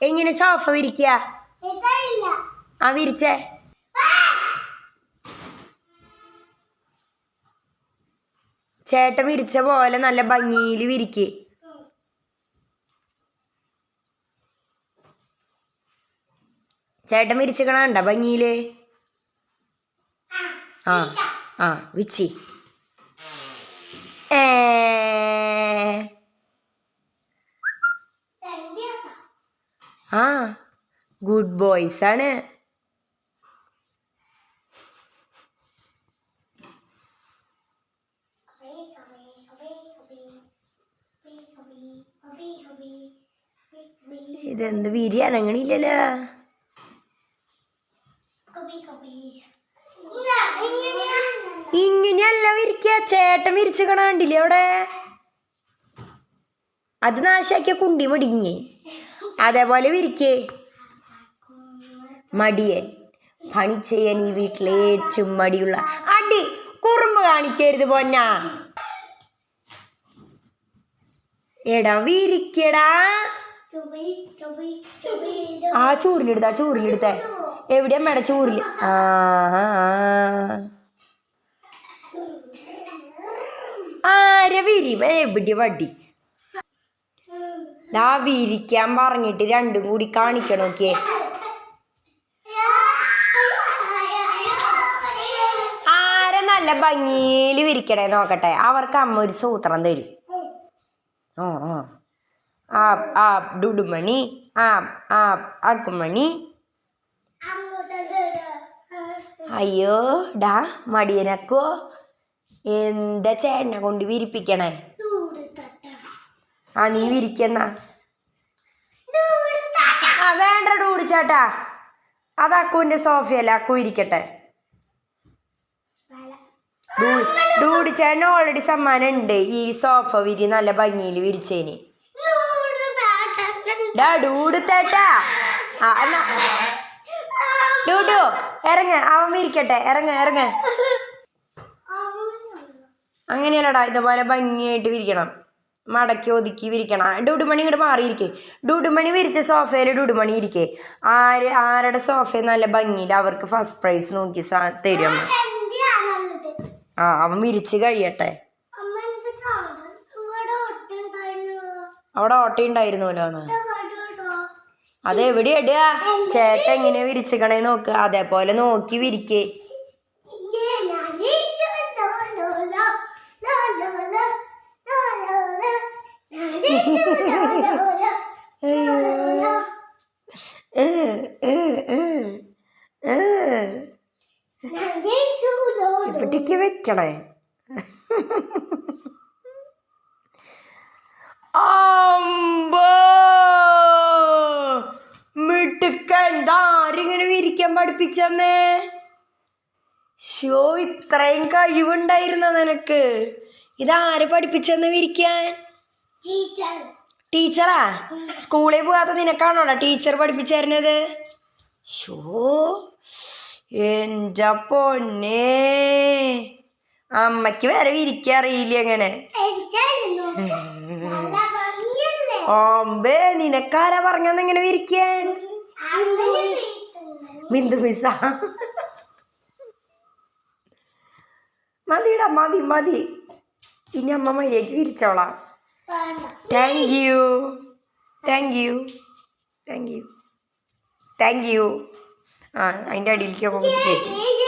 എങ്ങനെ സോഫ വിരിക്കുക? ആ വിരിച്ചേ. ചേട്ടൻ വിരിച്ച പോലെ നല്ല ഭംഗിയിൽ വിരിക്ക്. ചേട്ടൻ വിരിച്ചിക്കണണ്ട ഭംഗിയില്. ആ ആ വിച്ചി. ആ ഗുഡ് ബോയ്സ് ആണ്. ഇതെന്ത് വിരി അനങ്ങണില്ലല്ലോ. ഇങ്ങനെയല്ല വിരിക്ക. ചേട്ടൻ വിരിച്ചു കാണാണ്ടില്ലേ അവിടെ? അത് നാശാക്കിയ കുണ്ടി മടിങ്ങി. അതേപോലെ വിരിക്കേ. മടിയൻ പണി ചെയ്യാൻ ഈ വീട്ടിലെ ഏറ്റവും മടിയുള്ള. അടി കുറുമ്പ് കാണിക്കരുത് പൊന്നാ. എടാ വിരിക്കടാ. ആ ചൂരിലെടുത്തേ. എവിടെയാ മേട ചൂരില്? ആരെ വിരിയും? എവിടെ വടി? ദാ വിരിക്കാൻ പറഞ്ഞിട്ട് രണ്ടും കൂടി കാണിക്കണോക്കേ. ആരെ നല്ല ഭംഗിയില് വിരിക്കണേ നോക്കട്ടെ. അവർക്ക് അമ്മ ഒരു സൂത്രം തരും. ഡുഡുമണി അക്കുമണി. അയ്യോ ഡാ മടിയനക്കോ. എന്താ ചേട്ടനെ കൊണ്ട് വിരിപ്പിക്കണേ? ആ നീ വിരിക്കെന്നാ. വേണ്ട ഡൂഡ് ചേട്ടാ. അത് അക്കുവിന്റെ സോഫയല്ല. അക്കു ഇരിക്കട്ടെ. ഡൂഡ് ചേട്ടന് ഓൾറെഡി സമ്മാനം ഉണ്ട്. ഈ സോഫ വിരി നല്ല ഭംഗിയിൽ വിരിച്ചേന്. ഡൂഡ് തേട്ടാ. ഡൂഡു ഇറങ്ങ. അവൻ വിരിക്കട്ടെ. ഇറങ്ങ. അങ്ങനെയല്ലടാ. ഇതുപോലെ ഭംഗിയായിട്ട് വിരിക്കണം. മടക്കി ഒതുക്കി വിരിക്കണം. ഡുഡുമണി ഇങ്ങോട്ട് മാറിയിരിക്കേ. ഡുഡുമണി വിരിച്ച സോഫയിൽ ഡുഡുമണി ഇരിക്കേ. ആരുടെ സോഫ നല്ല ഭംഗിയിൽ അവർക്ക് ഫസ്റ്റ് പ്രൈസ് നോക്കി തരും. അവൻ വിരിച്ച് കഴിയട്ടെ. അവിടെ ഓട്ട ഉണ്ടായിരുന്നല്ലോ. അതെവിടെ ഇടുക? ചേട്ടൻ എങ്ങനെ വിരിച്ചിക്കണേ നോക്ക്. അതേപോലെ നോക്കി വിരിക്കേ. ഇവിടേക്ക് വെക്കണേ. മിടുക്കൻ. ആരിങ്ങനെ വിരിക്കാൻ പഠിപ്പിച്ചെന്നേ? ഷോ ഇത്രയും കഴിവുണ്ടായിരുന്ന നിനക്ക്? ഇതാര് പഠിപ്പിച്ചെന്ന് വിരിക്കാൻ? ടീച്ചറാ? സ്കൂളിൽ പോകാത്ത നിനക്കാണോടാ ടീച്ചർ പഠിപ്പിച്ചു തരുന്നത്? ഷോ എൻ്റെ പൊന്നേ. അമ്മയ്ക്ക് വരെ വിരിക്കാൻ അറിയില്ല അങ്ങനെ. നിനക്കാരാ പറഞ്ഞെന്ന് ഇങ്ങനെ വിരിക്കാൻ? ബിന്ദു മിസ്സാ? മതിടാ മതി. ഇനി അമ്മ മര്യാദയ്ക്ക് വിരിച്ചോളാം. Thank you. അതിൻ്റെ അടിയിലേക്ക് കയറ്റി.